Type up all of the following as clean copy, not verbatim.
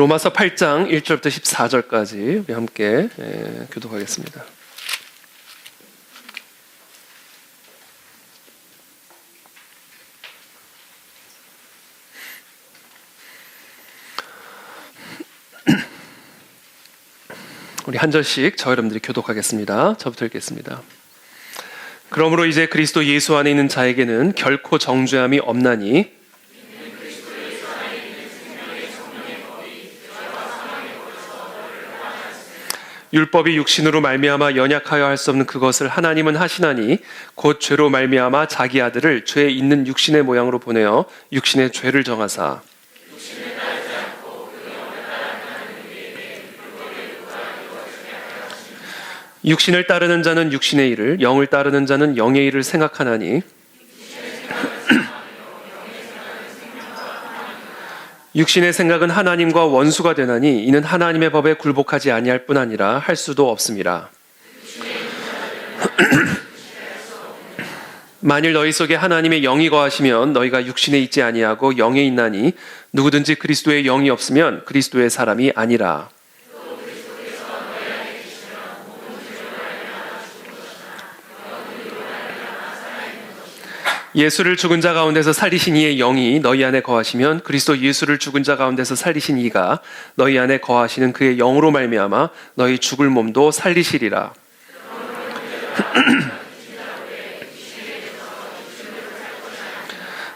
로마서 8장 1절부터 14절까지 우리 함께 교독하겠습니다. 우리 한 절씩 저 여러분들이 교독하겠습니다. 저부터 읽겠습니다. 그러므로 이제 그리스도 예수 안에 있는 자에게는 결코 정죄함이 없나니 율법이 육신으로 말미암아 연약하여 할 수 없는 그것을 하나님은 하시나니 곧 죄로 말미암아 자기 아들을 죄 있는 육신의 모양으로 보내어 육신의 죄를 정하사 육신을 따르는 자는 육신의 일을, 영을 따르는 자는 영의 일을 생각하나니 육신의 생각은 하나님과 원수가 되나니 이는 하나님의 법에 굴복하지 아니할 뿐 아니라 할 수도 없음이라. 만일 너희 속에 하나님의 영이 거하시면 너희가 육신에 있지 아니하고 영에 있나니 누구든지 그리스도의 영이 없으면 그리스도의 사람이 아니라. 예수를 죽은 자 가운데서 살리신 이의 영이 너희 안에 거하시면 그리스도 예수를 죽은 자 가운데서 살리신 이가 너희 안에 거하시는 그의 영으로 말미암아 너희 죽을 몸도 살리시리라.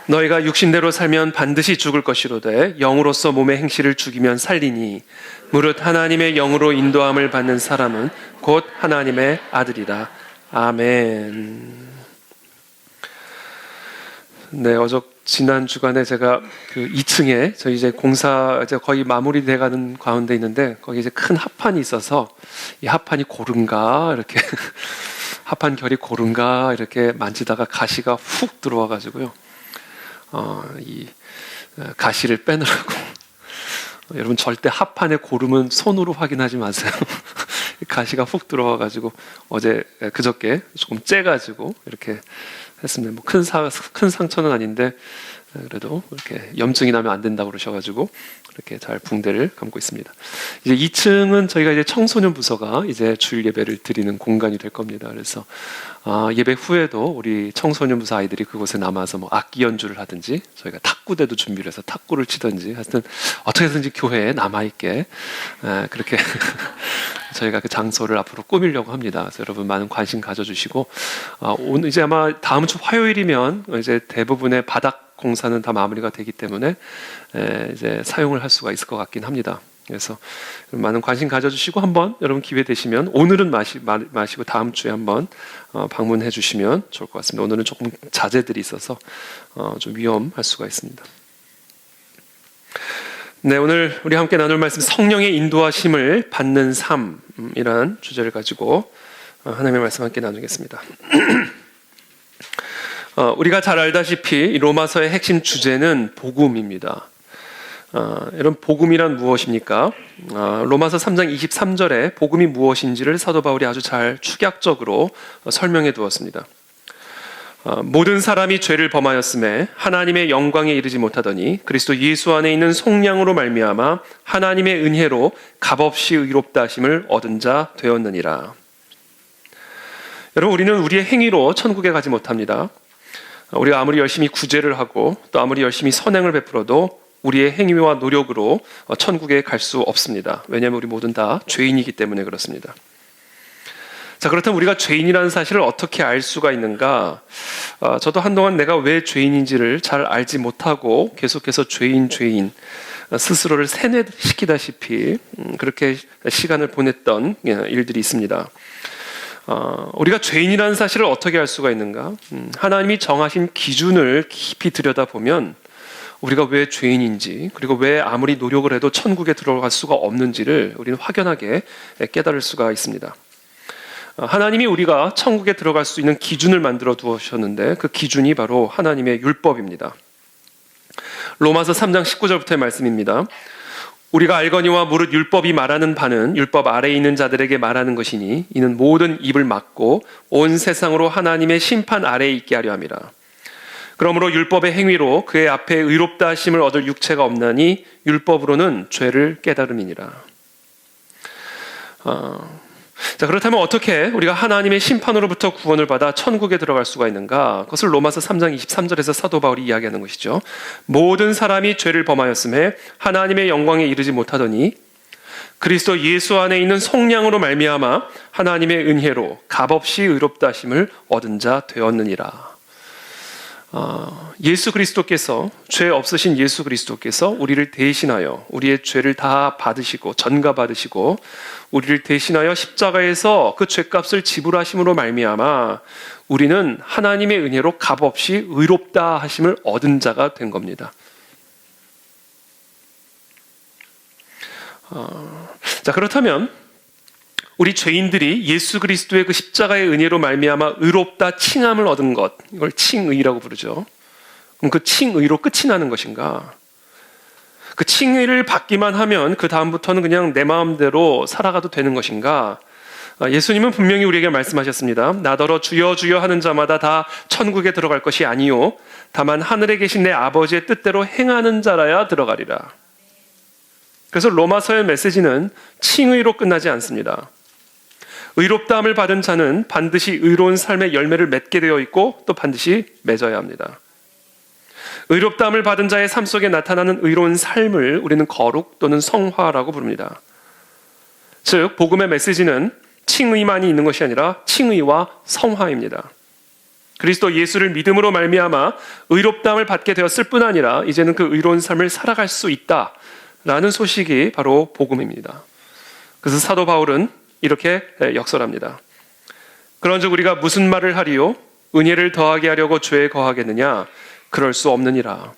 너희가 육신대로 살면 반드시 죽을 것이로되 영으로서 몸의 행실을 죽이면 살리니 무릇 하나님의 영으로 인도함을 받는 사람은 곧 하나님의 아들이라. 아멘. 네, 지난 주간에 제가 그 2층에 저희 이제 공사 이제 거의 마무리돼가는 가운데 있는데 거기 이제 큰 합판이 있어서 이 합판이 고른가 이렇게 합판 결이 고른가 이렇게 만지다가 가시가 훅 들어와가지고요. 이 가시를 빼느라고 여러분 절대 합판에 고르면 손으로 확인하지 마세요. 가시가 훅 들어와가지고 어제 그저께 조금 째가지고 이렇게 했습니다. 뭐 큰 상처는 아닌데 그래도 이렇게 염증이 나면 안 된다고 그러셔가지고 이렇게 잘 붕대를 감고 있습니다. 이제 2층은 저희가 이제 청소년 부서가 이제 주일 예배를 드리는 공간이 될 겁니다. 그래서 예배 후에도 우리 청소년 부서 아이들이 그곳에 남아서 뭐 악기 연주를 하든지 저희가 탁구대도 준비를 해서 탁구를 치든지 하여튼 어떻게든지 교회에 남아있게 그렇게 저희가 그 장소를 앞으로 꾸미려고 합니다. 그래서 여러분 많은 관심 가져주시고 오늘 이제 아마 다음 주 화요일이면 이제 대부분의 바닥 공사는 다 마무리가 되기 때문에 이제 사용을 할 수가 있을 것 같긴 합니다. 그래서 많은 관심 가져주시고 한번 여러분 기회 되시면 오늘은 마시고 다음 주에 한번 방문해 주시면 좋을 것 같습니다. 오늘은 조금 자제들이 있어서 좀 위험할 수가 있습니다. 네, 오늘 우리 함께 나눌 말씀 성령의 인도하심을 받는 삶이란 주제를 가지고 하나님의 말씀 함께 나누겠습니다. 우리가 잘 알다시피 로마서의 핵심 주제는 복음입니다. 여러분 복음이란 무엇입니까? 로마서 3장 23절에 복음이 무엇인지를 사도 바울이 아주 잘 축약적으로 설명해 두었습니다. 모든 사람이 죄를 범하였음에 하나님의 영광에 이르지 못하더니 그리스도 예수 안에 있는 속량으로 말미암아 하나님의 은혜로 값없이 의롭다 하심을 얻은 자 되었느니라. 여러분 우리는 우리의 행위로 천국에 가지 못합니다. 우리가 아무리 열심히 구제를 하고 또 아무리 열심히 선행을 베풀어도 우리의 행위와 노력으로 천국에 갈 수 없습니다. 왜냐하면 우리 모든 다 죄인이기 때문에 그렇습니다. 자, 그렇다면 우리가 죄인이라는 사실을 어떻게 알 수가 있는가? 저도 한동안 내가 왜 죄인인지를 잘 알지 못하고 계속해서 죄인 스스로를 세뇌시키다시피 그렇게 시간을 보냈던 일들이 있습니다. 우리가 죄인이라는 사실을 어떻게 알 수가 있는가? 하나님이 정하신 기준을 깊이 들여다보면 우리가 왜 죄인인지 그리고 왜 아무리 노력을 해도 천국에 들어갈 수가 없는지를 우리는 확연하게 깨달을 수가 있습니다. 하나님이 우리가 천국에 들어갈 수 있는 기준을 만들어 두셨는데 그 기준이 바로 하나님의 율법입니다. 로마서 3장 19절부터의 말씀입니다. 우리가 알거니와 무릇 율법이 말하는 바는 율법 아래에 있는 자들에게 말하는 것이니 이는 모든 입을 막고 온 세상으로 하나님의 심판 아래에 있게 하려 함이라. 그러므로 율법의 행위로 그의 앞에 의롭다 하심을 얻을 육체가 없나니 율법으로는 죄를 깨달음이니라. 자, 그렇다면 어떻게 우리가 하나님의 심판으로부터 구원을 받아 천국에 들어갈 수가 있는가? 그것을 로마서 3장 23절에서 사도 바울이 이야기하는 것이죠. 모든 사람이 죄를 범하였음에 하나님의 영광에 이르지 못하더니 그리스도 예수 안에 있는 속량으로 말미암아 하나님의 은혜로 값없이 의롭다 하심을 얻은 자 되었느니라. 예수 그리스도께서, 죄 없으신 예수 그리스도께서 우리를 대신하여 우리의 죄를 다 받으시고 전가받으시고 우리를 대신하여 십자가에서 그 죄값을 지불하심으로 말미암아 우리는 하나님의 은혜로 값없이 의롭다 하심을 얻은 자가 된 겁니다. 자, 그렇다면 우리 죄인들이 예수 그리스도의 그 십자가의 은혜로 말미암아 의롭다 칭함을 얻은 것, 이걸 칭의라고 부르죠. 그럼 그 칭의로 끝이 나는 것인가? 그 칭의를 받기만 하면 그 다음부터는 그냥 내 마음대로 살아가도 되는 것인가? 예수님은 분명히 우리에게 말씀하셨습니다. 나더러 주여 주여 하는 자마다 다 천국에 들어갈 것이 아니요 다만 하늘에 계신 내 아버지의 뜻대로 행하는 자라야 들어가리라. 그래서 로마서의 메시지는 칭의로 끝나지 않습니다. 의롭다함을 받은 자는 반드시 의로운 삶의 열매를 맺게 되어 있고 또 반드시 맺어야 합니다. 의롭다함을 받은 자의 삶 속에 나타나는 의로운 삶을 우리는 거룩 또는 성화라고 부릅니다. 즉 복음의 메시지는 칭의만이 있는 것이 아니라 칭의와 성화입니다. 그리스도 예수를 믿음으로 말미암아 의롭다함을 받게 되었을 뿐 아니라 이제는 그 의로운 삶을 살아갈 수 있다라는 소식이 바로 복음입니다. 그래서 사도 바울은 이렇게 역설합니다. 그런즉 우리가 무슨 말을 하리요? 은혜를 더하게 하려고 죄에 거하겠느냐? 그럴 수 없느니라.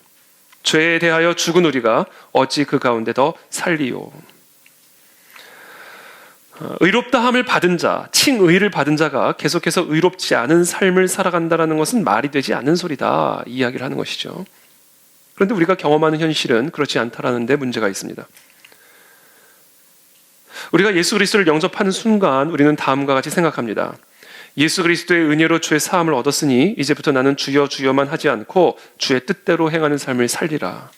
죄에 대하여 죽은 우리가 어찌 그 가운데 더 살리요? 의롭다함을 받은 자, 칭의를 받은 자가 계속해서 의롭지 않은 삶을 살아간다는 것은 말이 되지 않는 소리다, 이 이야기를 하는 것이죠. 그런데 우리가 경험하는 현실은 그렇지 않다라는 데 문제가 있습니다. 우리가 예수 그리스도를 영접하는 순간 우리는 다음과 같이 생각합니다. 예수 그리스도의 은혜로 주의 사함을 얻었으니 이제부터 나는 주여 주여만 하지 않고 주의 뜻대로 행하는 삶을 살리라.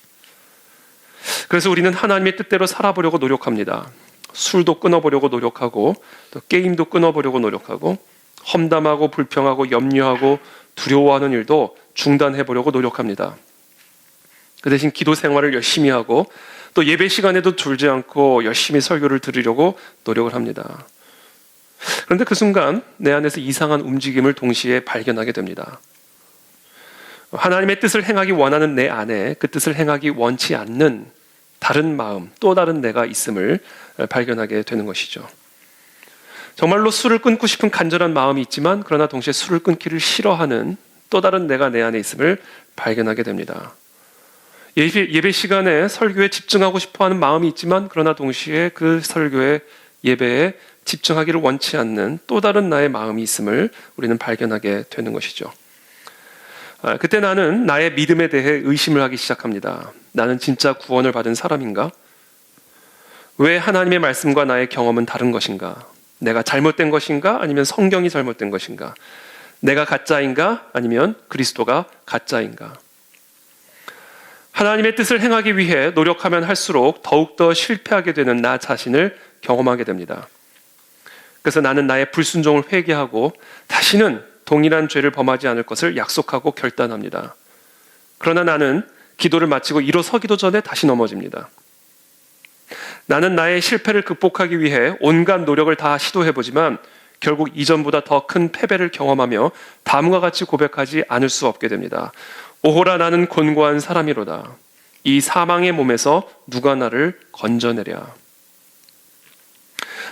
그래서 우리는 하나님의 뜻대로 살아보려고 노력합니다. 술도 끊어보려고 노력하고 또 게임도 끊어보려고 노력하고 험담하고 불평하고 염려하고 두려워하는 일도 중단해보려고 노력합니다. 그 대신 기도 생활을 열심히 하고 또 예배 시간에도 줄지 않고 열심히 설교를 들으려고 노력을 합니다. 그런데 그 순간 내 안에서 이상한 움직임을 동시에 발견하게 됩니다. 하나님의 뜻을 행하기 원하는 내 안에 그 뜻을 행하기 원치 않는 다른 마음, 또 다른 내가 있음을 발견하게 되는 것이죠. 정말로 술을 끊고 싶은 간절한 마음이 있지만 그러나 동시에 술을 끊기를 싫어하는 또 다른 내가 내 안에 있음을 발견하게 됩니다. 예배 시간에 설교에 집중하고 싶어하는 마음이 있지만 그러나 동시에 그 설교에 예배에 집중하기를 원치 않는 또 다른 나의 마음이 있음을 우리는 발견하게 되는 것이죠. 그때 나는 나의 믿음에 대해 의심을 하기 시작합니다. 나는 진짜 구원을 받은 사람인가? 왜 하나님의 말씀과 나의 경험은 다른 것인가? 내가 잘못된 것인가? 아니면 성경이 잘못된 것인가? 내가 가짜인가? 아니면 그리스도가 가짜인가? 하나님의 뜻을 행하기 위해 노력하면 할수록 더욱더 실패하게 되는 나 자신을 경험하게 됩니다. 그래서 나는 나의 불순종을 회개하고 다시는 동일한 죄를 범하지 않을 것을 약속하고 결단합니다. 그러나 나는 기도를 마치고 일어서기도 전에 다시 넘어집니다. 나는 나의 실패를 극복하기 위해 온갖 노력을 다 시도해보지만 결국 이전보다 더 큰 패배를 경험하며 다음과 같이 고백하지 않을 수 없게 됩니다. 오호라 나는 곤고한 사람이로다. 이 사망의 몸에서 누가 나를 건져내랴.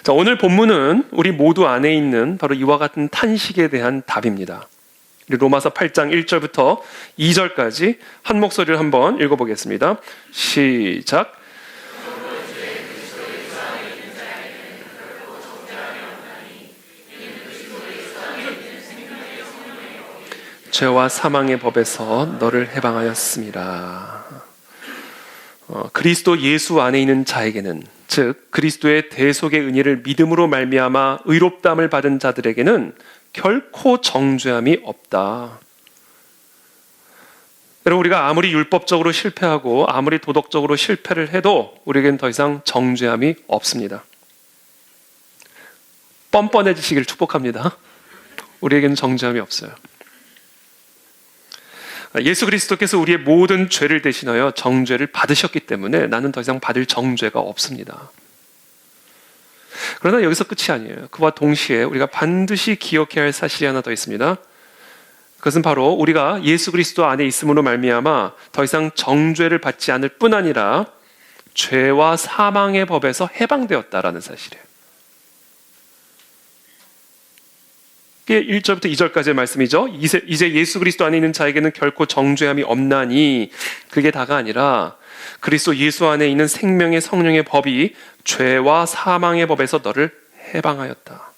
자, 오늘 본문은 우리 모두 안에 있는 바로 이와 같은 탄식에 대한 답입니다. 로마서 8장 1절부터 2절까지 한 목소리를 한번 읽어보겠습니다. 시작. 죄와 사망의 법에서 너를 해방하였습니다. 그리스도 예수 안에 있는 자에게는, 즉 그리스도의 대속의 은혜를 믿음으로 말미암아 의롭다함을 받은 자들에게는 결코 정죄함이 없다. 여러분, 우리가 아무리 율법적으로 실패하고 아무리 도덕적으로 실패를 해도 우리에겐 더 이상 정죄함이 없습니다. 뻔뻔해지시길 축복합니다. 우리에게는 정죄함이 없어요. 예수 그리스도께서 우리의 모든 죄를 대신하여 정죄를 받으셨기 때문에 나는 더 이상 받을 정죄가 없습니다. 그러나 여기서 끝이 아니에요. 그와 동시에 우리가 반드시 기억해야 할 사실이 하나 더 있습니다. 그것은 바로 우리가 예수 그리스도 안에 있음으로 말미암아 더 이상 정죄를 받지 않을 뿐 아니라 죄와 사망의 법에서 해방되었다라는 사실이에요. 이게 1절부터 2절까지의 말씀이죠. 이제 예수 그리스도 안에 있는 자에게는 결코 정죄함이 없나니, 그게 다가 아니라 그리스도 예수 안에 있는 생명의 성령의 법이 죄와 사망의 법에서 너를 해방하였다.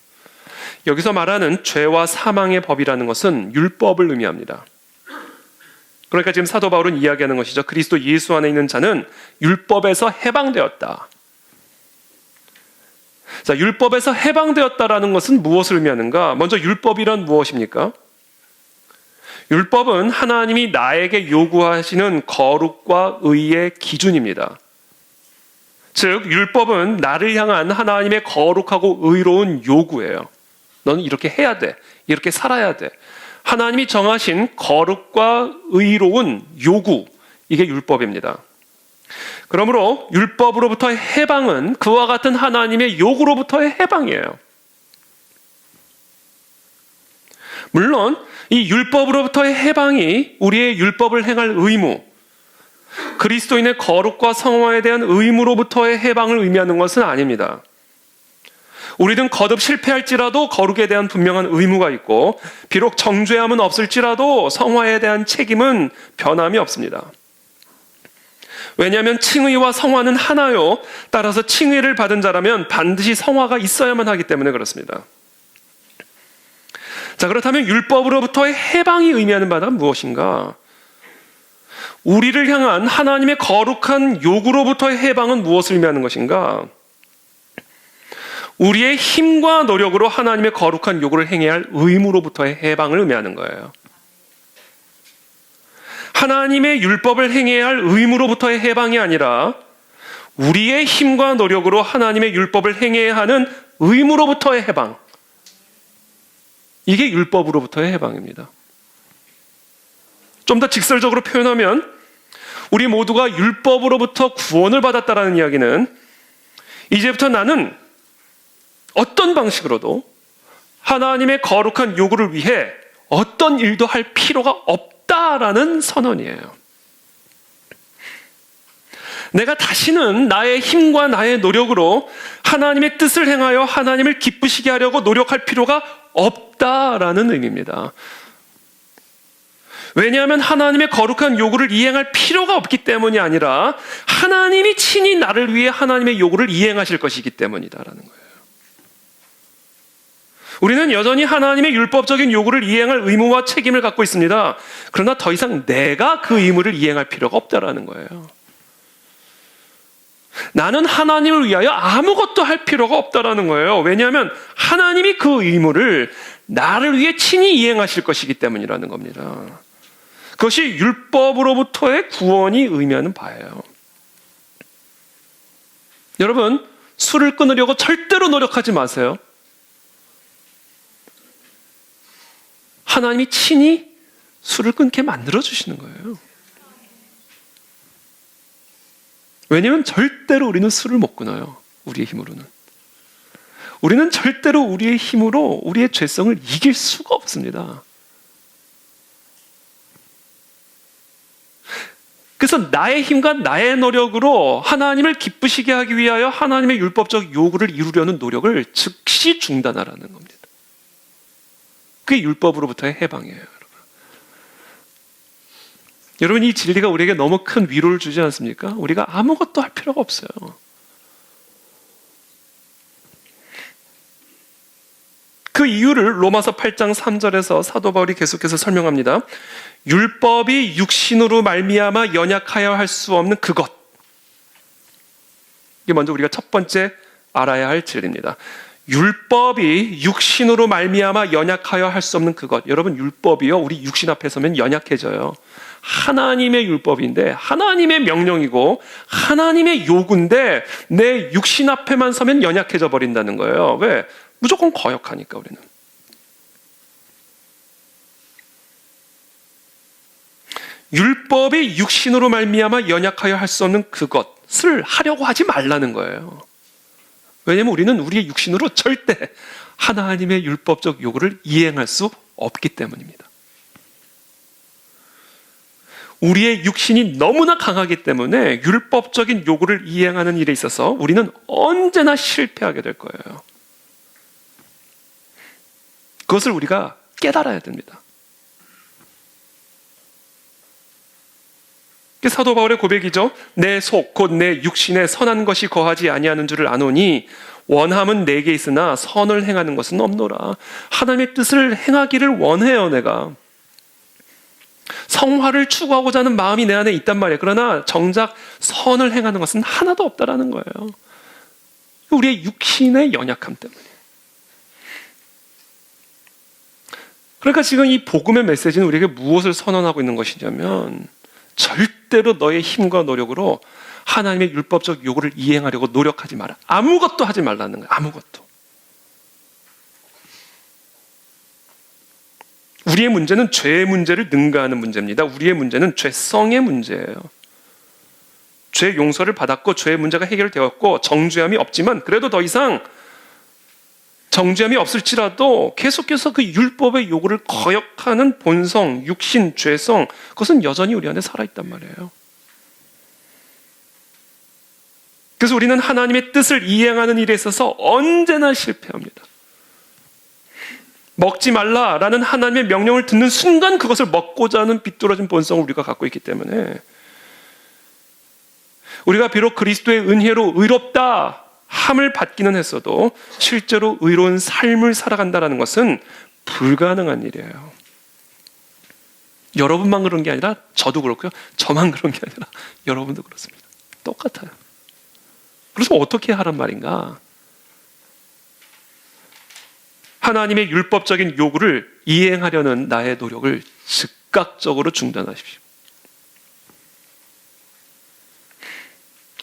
여기서 말하는 죄와 사망의 법이라는 것은 율법을 의미합니다. 그러니까 지금 사도 바울은 이야기하는 것이죠. 그리스도 예수 안에 있는 자는 율법에서 해방되었다. 자, 율법에서 해방되었다라는 것은 무엇을 의미하는가? 먼저 율법이란 무엇입니까? 율법은 하나님이 나에게 요구하시는 거룩과 의의 기준입니다. 즉, 율법은 나를 향한 하나님의 거룩하고 의로운 요구예요. 너는 이렇게 해야 돼. 이렇게 살아야 돼. 하나님이 정하신 거룩과 의로운 요구, 이게 율법입니다. 그러므로 율법으로부터의 해방은 그와 같은 하나님의 요구로부터의 해방이에요. 물론 이 율법으로부터의 해방이 우리의 율법을 행할 의무, 그리스도인의 거룩과 성화에 대한 의무로부터의 해방을 의미하는 것은 아닙니다. 우리는 거듭 실패할지라도 거룩에 대한 분명한 의무가 있고, 비록 정죄함은 없을지라도 성화에 대한 책임은 변함이 없습니다. 왜냐하면 칭의와 성화는 하나요. 따라서 칭의를 받은 자라면 반드시 성화가 있어야만 하기 때문에 그렇습니다. 자, 그렇다면 율법으로부터의 해방이 의미하는 바가 무엇인가? 우리를 향한 하나님의 거룩한 요구로부터의 해방은 무엇을 의미하는 것인가? 우리의 힘과 노력으로 하나님의 거룩한 요구를 행해야 할 의무로부터의 해방을 의미하는 거예요. 하나님의 율법을 행해야 할 의무로부터의 해방이 아니라 우리의 힘과 노력으로 하나님의 율법을 행해야 하는 의무로부터의 해방. 이게 율법으로부터의 해방입니다. 좀 더 직설적으로 표현하면 우리 모두가 율법으로부터 구원을 받았다라는 이야기는 이제부터 나는 어떤 방식으로도 하나님의 거룩한 요구를 위해 어떤 일도 할 필요가 없다라는 선언이에요. 내가 다시는 나의 힘과 나의 노력으로 하나님의 뜻을 행하여 하나님을 기쁘시게 하려고 노력할 필요가 없다라는 의미입니다. 왜냐하면 하나님의 거룩한 요구를 이행할 필요가 없기 때문이 아니라 하나님이 친히 나를 위해 하나님의 요구를 이행하실 것이기 때문이다라는 거예요. 우리는 여전히 하나님의 율법적인 요구를 이행할 의무와 책임을 갖고 있습니다. 그러나 더 이상 내가 그 의무를 이행할 필요가 없다라는 거예요. 나는 하나님을 위하여 아무것도 할 필요가 없다라는 거예요. 왜냐하면 하나님이 그 의무를 나를 위해 친히 이행하실 것이기 때문이라는 겁니다. 그것이 율법으로부터의 구원이 의미하는 바예요. 여러분, 술을 끊으려고 절대로 노력하지 마세요. 하나님이 친히 술을 끊게 만들어주시는 거예요. 왜냐하면 절대로 우리는 술을 못 끊어요. 우리의 힘으로는. 우리는 절대로 우리의 힘으로 우리의 죄성을 이길 수가 없습니다. 그래서 나의 힘과 나의 노력으로 하나님을 기쁘시게 하기 위하여 하나님의 율법적 요구를 이루려는 노력을 즉시 중단하라는 겁니다. 그게 율법으로부터의 해방이에요. 여러분, 이 진리가 우리에게 너무 큰 위로를 주지 않습니까? 우리가 아무것도 할 필요가 없어요. 그 이유를 로마서 8장 3절에서 사도 바울이 계속해서 설명합니다. 율법이 육신으로 말미암아 연약하여 할 수 없는 그것. 이게 먼저 우리가 첫 번째 알아야 할 진리입니다. 율법이 육신으로 말미암아 연약하여 할 수 없는 그것. 여러분, 율법이요, 우리 육신 앞에 서면 연약해져요. 하나님의 율법인데, 하나님의 명령이고 하나님의 요구인데 내 육신 앞에만 서면 연약해져 버린다는 거예요. 왜? 무조건 거역하니까. 우리는 율법이 육신으로 말미암아 연약하여 할 수 없는 그것을 하려고 하지 말라는 거예요. 왜냐하면 우리는 우리의 육신으로 절대 하나님의 율법적 요구를 이행할 수 없기 때문입니다. 우리의 육신이 너무나 강하기 때문에 율법적인 요구를 이행하는 일에 있어서 우리는 언제나 실패하게 될 거예요. 그것을 우리가 깨달아야 됩니다. 사도 바울의 고백이죠. 내 속 곧 내 육신에 선한 것이 거하지 아니하는 줄을 아노니 원함은 내게 있으나 선을 행하는 것은 없노라. 하나님의 뜻을 행하기를 원해요. 내가 성화를 추구하고자 하는 마음이 내 안에 있단 말이에요. 그러나 정작 선을 행하는 것은 하나도 없다라는 거예요. 우리의 육신의 연약함 때문에. 그러니까 지금 이 복음의 메시지는 우리에게 무엇을 선언하고 있는 것이냐면, 절대로 너의 힘과 노력으로 하나님의 율법적 요구를 이행하려고 노력하지 마라. 아무것도 하지 말라는 거예요. 아무것도. 우리의 문제는 죄의 문제를 능가하는 문제입니다. 우리의 문제는 죄성의 문제예요. 죄 용서를 받았고 죄의 문제가 해결되었고 정죄함이 없지만, 그래도 더 이상 정죄함이 없을지라도 계속해서 그 율법의 요구를 거역하는 본성, 육신, 죄성, 그것은 여전히 우리 안에 살아있단 말이에요. 그래서 우리는 하나님의 뜻을 이행하는 일에 있어서 언제나 실패합니다. 먹지 말라라는 하나님의 명령을 듣는 순간 그것을 먹고자 하는 비뚤어진 본성을 우리가 갖고 있기 때문에, 우리가 비록 그리스도의 은혜로 의롭다 함을 받기는 했어도 실제로 의로운 삶을 살아간다는 것은 불가능한 일이에요. 여러분만 그런 게 아니라 저도 그렇고요. 저만 그런 게 아니라 여러분도 그렇습니다. 똑같아요. 그래서 어떻게 하란 말인가? 하나님의 율법적인 요구를 이행하려는 나의 노력을 즉각적으로 중단하십시오.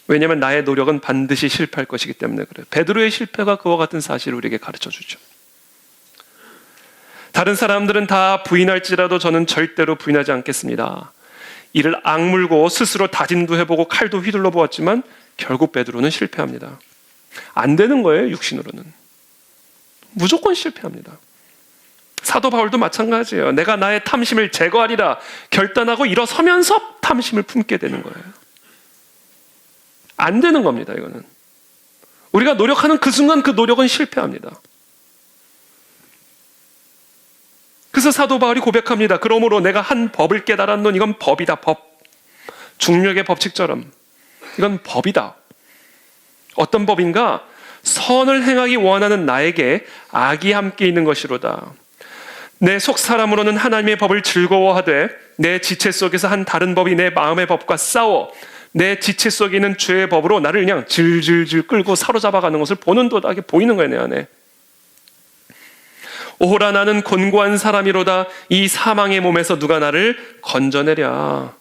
왜냐하면 나의 노력은 반드시 실패할 것이기 때문에 그래요. 베드로의 실패가 그와 같은 사실을 우리에게 가르쳐주죠. 다른 사람들은 다 부인할지라도 저는 절대로 부인하지 않겠습니다. 이를 악물고 스스로 다짐도 해보고 칼도 휘둘러 보았지만 결국 베드로는 실패합니다. 안 되는 거예요. 육신으로는. 무조건 실패합니다. 사도 바울도 마찬가지예요. 내가 나의 탐심을 제거하리라 결단하고 일어서면서 탐심을 품게 되는 거예요. 안 되는 겁니다. 이거는 우리가 노력하는 그 순간 그 노력은 실패합니다. 그래서 사도 바울이 고백합니다. 그러므로 내가 한 법을 깨달았노니 이건 법이다. 법. 중력의 법칙처럼 이건 법이다. 어떤 법인가? 선을 행하기 원하는 나에게 악이 함께 있는 것이로다. 내 속 사람으로는 하나님의 법을 즐거워하되 내 지체 속에서 한 다른 법이 내 마음의 법과 싸워 내 지체 속에 있는 죄의 법으로 나를 그냥 질질질 끌고 사로잡아가는 것을 보는도다. 이게 보이는 거예요. 내 안에. 오호라 나는 곤고한 사람이로다. 이 사망의 몸에서 누가 나를 건져내랴.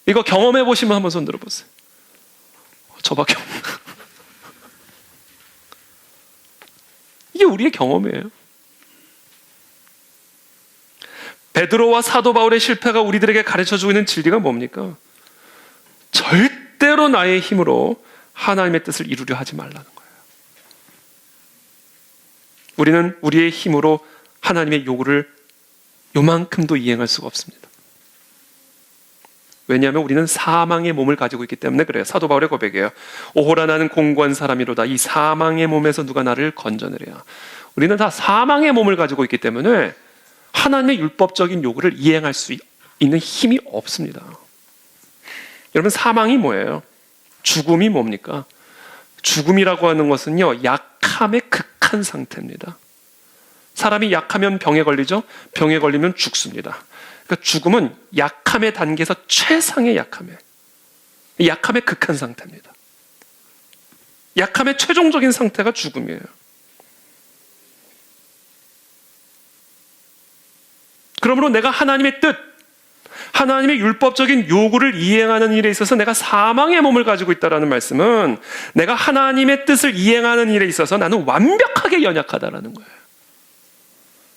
이거 경험해 보시면 한번 손 들어보세요. 저밖에 없나? 이게 우리의 경험이에요. 베드로와 사도 바울의 실패가 우리들에게 가르쳐주고 있는 진리가 뭡니까? 절대로 나의 힘으로 하나님의 뜻을 이루려 하지 말라는 거예요. 우리는 우리의 힘으로 하나님의 요구를 요만큼도 이행할 수가 없습니다. 왜냐하면 우리는 사망의 몸을 가지고 있기 때문에 그래요. 사도 바울의 고백이에요. 오호라 나는 공고한 사람이로다. 이 사망의 몸에서 누가 나를 건져내랴. 우리는 다 사망의 몸을 가지고 있기 때문에 하나님의 율법적인 요구를 이행할 수 있는 힘이 없습니다. 여러분, 사망이 뭐예요? 죽음이 뭡니까? 죽음이라고 하는 것은요, 약함의 극한 상태입니다. 사람이 약하면 병에 걸리죠? 병에 걸리면 죽습니다. 그러니까 죽음은 약함의 단계에서 최상의 약함의 극한 상태입니다. 약함의 최종적인 상태가 죽음이에요. 그러므로 내가 하나님의 뜻, 하나님의 율법적인 요구를 이행하는 일에 있어서 내가 사망의 몸을 가지고 있다는 말씀은 내가 하나님의 뜻을 이행하는 일에 있어서 나는 완벽하게 연약하다라는 거예요.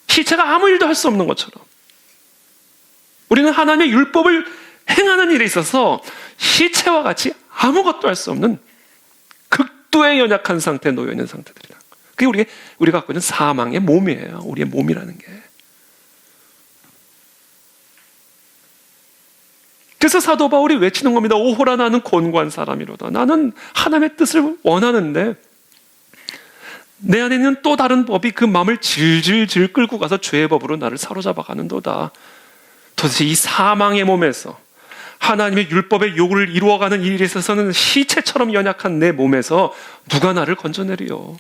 시체가 아무 일도 할 수 없는 것처럼 우리는 하나님의 율법을 행하는 일에 있어서 시체와 같이 아무것도 할 수 없는 극도의 연약한 상태에 놓여 있는 상태들이다. 그게 우리가 갖고 있는 사망의 몸이에요. 우리의 몸이라는 게. 그래서 사도 바울이 외치는 겁니다. 오호라 나는 곤고한 사람이로다. 나는 하나님의 뜻을 원하는데 내 안에 있는 또 다른 법이 그 마음을 질질질 끌고 가서 죄의 법으로 나를 사로잡아 가는도다. 도대체 이 사망의 몸에서 하나님의 율법의 요구를 이루어가는 일에 있어서는 시체처럼 연약한 내 몸에서 누가 나를 건져내리요.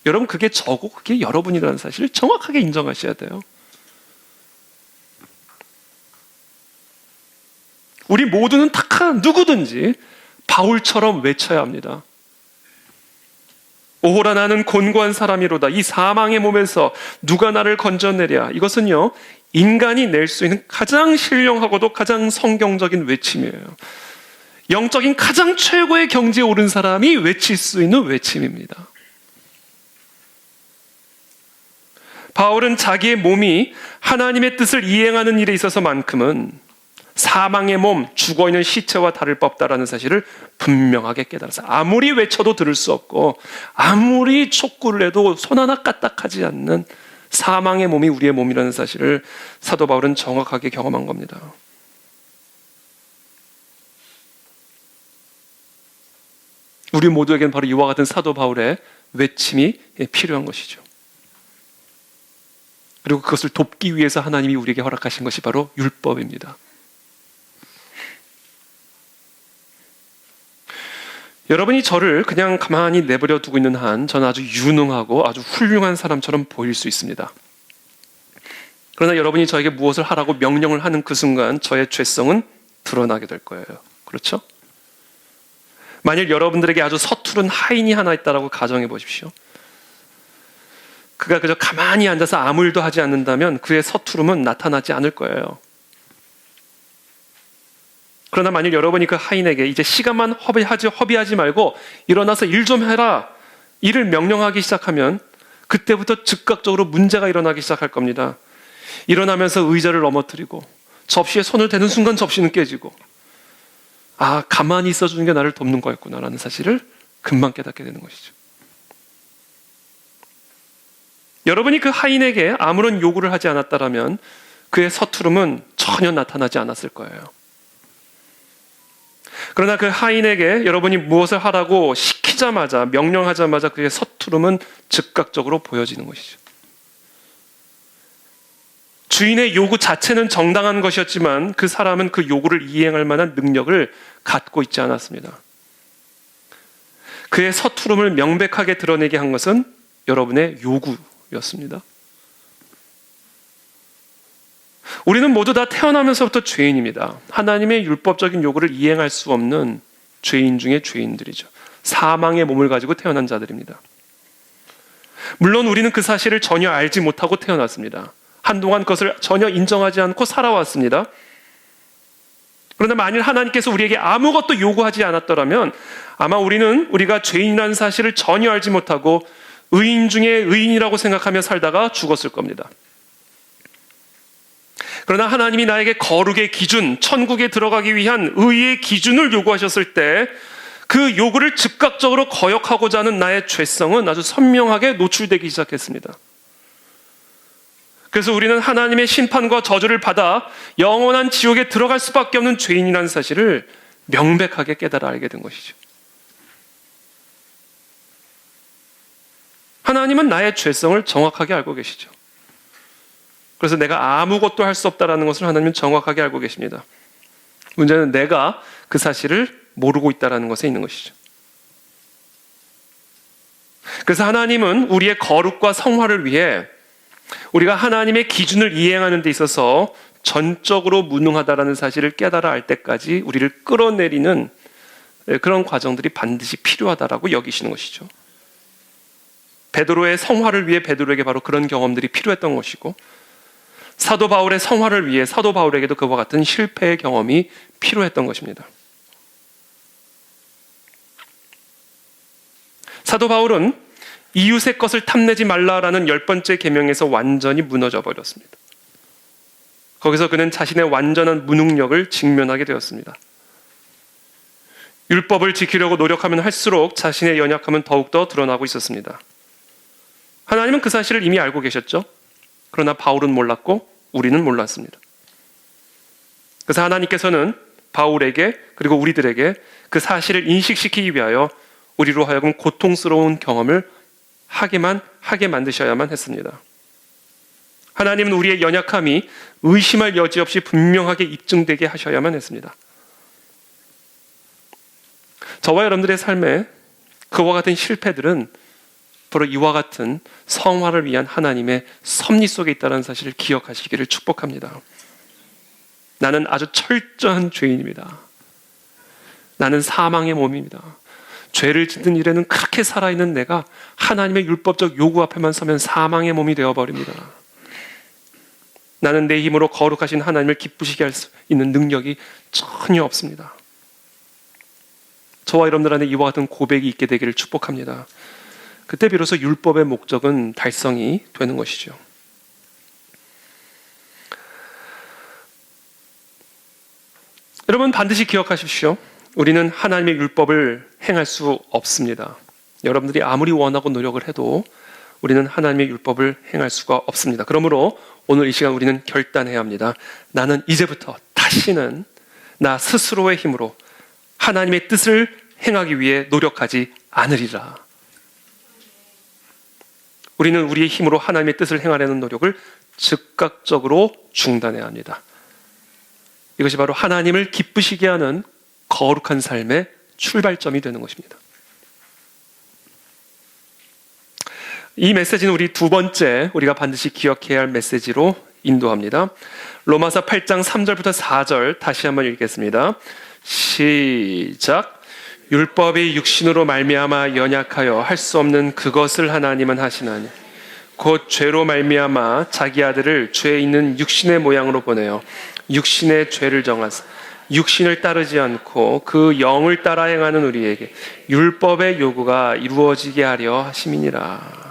여러분, 그게 저고 그게 여러분이라는 사실을 정확하게 인정하셔야 돼요. 우리 모두는 탁한 누구든지 바울처럼 외쳐야 합니다. 오호라 나는 곤고한 사람이로다. 이 사망의 몸에서 누가 나를 건져내랴. 이것은요, 인간이 낼 수 있는 가장 신령하고도 가장 성경적인 외침이에요. 영적인 가장 최고의 경지에 오른 사람이 외칠 수 있는 외침입니다. 바울은 자기의 몸이 하나님의 뜻을 이행하는 일에 있어서만큼은 사망의 몸, 죽어있는 시체와 다를 바 없다라는 사실을 분명하게 깨달았어요. 아무리 외쳐도 들을 수 없고 아무리 촉구를 해도 손 하나 까딱하지 않는 사망의 몸이 우리의 몸이라는 사실을 사도 바울은 정확하게 경험한 겁니다. 우리 모두에겐 바로 이와 같은 사도 바울의 외침이 필요한 것이죠. 그리고 그것을 돕기 위해서 하나님이 우리에게 허락하신 것이 바로 율법입니다. 여러분이 저를 그냥 가만히 내버려 두고 있는 한 저는 아주 유능하고 아주 훌륭한 사람처럼 보일 수 있습니다. 그러나 여러분이 저에게 무엇을 하라고 명령을 하는 그 순간 저의 죄성은 드러나게 될 거예요. 그렇죠? 만일 여러분들에게 아주 서투른 하인이 하나 있다고 가정해 보십시오. 그가 그저 가만히 앉아서 아무 일도 하지 않는다면 그의 서투름은 나타나지 않을 거예요. 그러나 만일 여러분이 그 하인에게 이제 시간만 허비하지 말고 일어나서 일 좀 해라, 일을 명령하기 시작하면 그때부터 즉각적으로 문제가 일어나기 시작할 겁니다. 일어나면서 의자를 넘어뜨리고 접시에 손을 대는 순간 접시는 깨지고, 아, 가만히 있어주는 게 나를 돕는 거였구나라는 사실을 금방 깨닫게 되는 것이죠. 여러분이 그 하인에게 아무런 요구를 하지 않았다면 그의 서투름은 전혀 나타나지 않았을 거예요. 그러나 그 하인에게 여러분이 무엇을 하라고 시키자마자, 명령하자마자 그의 서투름은 즉각적으로 보여지는 것이죠. 주인의 요구 자체는 정당한 것이었지만 그 사람은 그 요구를 이행할 만한 능력을 갖고 있지 않았습니다. 그의 서투름을 명백하게 드러내게 한 것은 여러분의 요구였습니다. 우리는 모두 다 태어나면서부터 죄인입니다. 하나님의 율법적인 요구를 이행할 수 없는 죄인 중에 죄인들이죠. 사망의 몸을 가지고 태어난 자들입니다. 물론 우리는 그 사실을 전혀 알지 못하고 태어났습니다. 한동안 그것을 전혀 인정하지 않고 살아왔습니다. 그런데 만일 하나님께서 우리에게 아무것도 요구하지 않았더라면 아마 우리가 죄인이라는 사실을 전혀 알지 못하고 의인 중에 의인이라고 생각하며 살다가 죽었을 겁니다. 그러나 하나님이 나에게 거룩의 기준, 천국에 들어가기 위한 의의 기준을 요구하셨을 때 그 요구를 즉각적으로 거역하고자 하는 나의 죄성은 아주 선명하게 노출되기 시작했습니다. 그래서 우리는 하나님의 심판과 저주를 받아 영원한 지옥에 들어갈 수밖에 없는 죄인이라는 사실을 명백하게 깨달아 알게 된 것이죠. 하나님은 나의 죄성을 정확하게 알고 계시죠. 그래서 내가 아무것도 할 수 없다는 것을 하나님은 정확하게 알고 계십니다. 문제는 내가 그 사실을 모르고 있다는 것에 있는 것이죠. 그래서 하나님은 우리의 거룩과 성화를 위해 우리가 하나님의 기준을 이행하는 데 있어서 전적으로 무능하다는 사실을 깨달아 알 때까지 우리를 끌어내리는 그런 과정들이 반드시 필요하다라고 여기시는 것이죠. 베드로의 성화를 위해 베드로에게 바로 그런 경험들이 필요했던 것이고, 사도 바울의 성화를 위해 사도 바울에게도 그와 같은 실패의 경험이 필요했던 것입니다. 사도 바울은 이웃의 것을 탐내지 말라라는 10번째 계명에서 완전히 무너져 버렸습니다. 거기서 그는 자신의 완전한 무능력을 직면하게 되었습니다. 율법을 지키려고 노력하면 할수록 자신의 연약함은 더욱더 드러나고 있었습니다. 하나님은 그 사실을 이미 알고 계셨죠. 그러나 바울은 몰랐고 우리는 몰랐습니다. 그래서 하나님께서는 바울에게 그리고 우리들에게 그 사실을 인식시키기 위하여 우리로 하여금 고통스러운 경험을 하게 만드셔야만 했습니다. 하나님은 우리의 연약함이 의심할 여지 없이 분명하게 입증되게 하셔야만 했습니다. 저와 여러분들의 삶에 그와 같은 실패들은 바로 이와 같은 성화를 위한 하나님의 섭리 속에 있다는 사실을 기억하시기를 축복합니다. 나는 아주 철저한 죄인입니다. 나는 사망의 몸입니다. 죄를 짓는 일에는 그렇게 살아있는 내가 하나님의 율법적 요구 앞에만 서면 사망의 몸이 되어버립니다. 나는 내 힘으로 거룩하신 하나님을 기쁘시게 할 수 있는 능력이 전혀 없습니다. 저와 여러분들 안에 이와 같은 고백이 있게 되기를 축복합니다. 그때 비로소 율법의 목적은 달성이 되는 것이죠. 여러분 반드시 기억하십시오. 우리는 하나님의 율법을 행할 수 없습니다. 여러분들이 아무리 원하고 노력을 해도 우리는 하나님의 율법을 행할 수가 없습니다. 그러므로 오늘 이 시간 우리는 결단해야 합니다. 나는 이제부터 다시는 나 스스로의 힘으로 하나님의 뜻을 행하기 위해 노력하지 않으리라. 우리는 우리의 힘으로 하나님의 뜻을 행하려는 노력을 즉각적으로 중단해야 합니다. 이것이 바로 하나님을 기쁘시게 하는 거룩한 삶의 출발점이 되는 것입니다. 이 메시지는 우리 두 번째 우리가 반드시 기억해야 할 메시지로 인도합니다. 로마서 8장 3절부터 4절 다시 한번 읽겠습니다. 시작. 율법이 육신으로 말미암아 연약하여 할 수 없는 그것을 하나님은 하시나니 곧 죄로 말미암아 자기 아들을 죄 있는 육신의 모양으로 보내어 육신의 죄를 정하사 육신을 따르지 않고 그 영을 따라 행하는 우리에게 율법의 요구가 이루어지게 하려 하심이니라.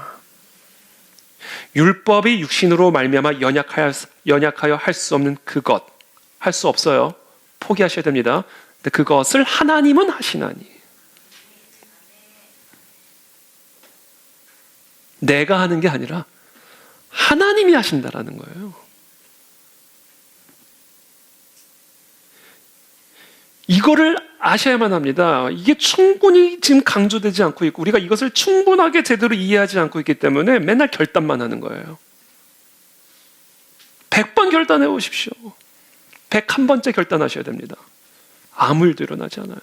율법이 육신으로 말미암아 연약하여 할 수 없는 그것, 할 수 없어요. 포기하셔야 됩니다. 근데 그것을 하나님은 하시나니. 내가 하는 게 아니라 하나님이 하신다라는 거예요. 이거를 아셔야만 합니다. 이게 충분히 지금 강조되지 않고 있고 우리가 이것을 충분하게 제대로 이해하지 않고 있기 때문에 맨날 결단만 하는 거예요. 100번 결단해 보십시오. 101번째 결단하셔야 됩니다. 아무 일도 일어나지 않아요.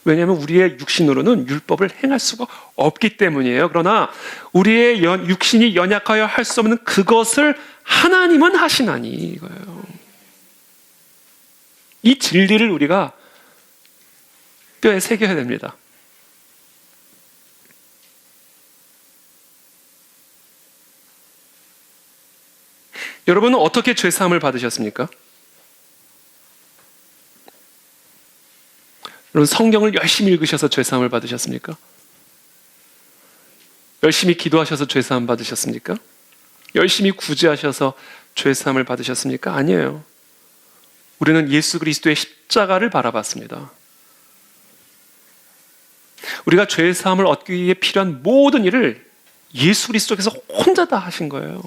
왜냐하면 우리의 육신으로는 율법을 행할 수가 없기 때문이에요. 그러나 우리의 육신이 연약하여 할 수 없는 그것을 하나님은 하시나니 이거예요. 이 진리를 우리가 뼈에 새겨야 됩니다. 여러분은 어떻게 죄사함을 받으셨습니까? 여러분 성경을 열심히 읽으셔서 죄사함을 받으셨습니까? 열심히 기도하셔서 죄사함 받으셨습니까? 열심히 구제하셔서 죄사함을 받으셨습니까? 아니에요. 우리는 예수 그리스도의 십자가를 바라봤습니다. 우리가 죄사함을 얻기 위해 필요한 모든 일을 예수 그리스도께서 혼자 다 하신 거예요.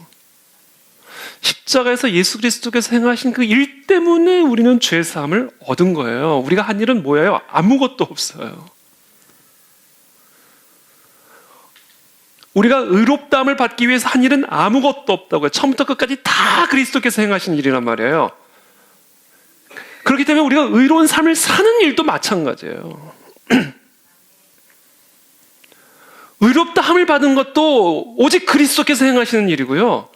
십자가에서 예수 그리스도께서 행하신 그 일 때문에 우리는 죄사함을 얻은 거예요. 우리가 한 일은 뭐예요? 아무것도 없어요. 우리가 의롭다함을 받기 위해서 한 일은 아무것도 없다고요. 처음부터 끝까지 다 그리스도께서 행하신 일이란 말이에요. 그렇기 때문에 우리가 의로운 삶을 사는 일도 마찬가지예요. 의롭다함을 받은 것도 오직 그리스도께서 행하시는 일이고요.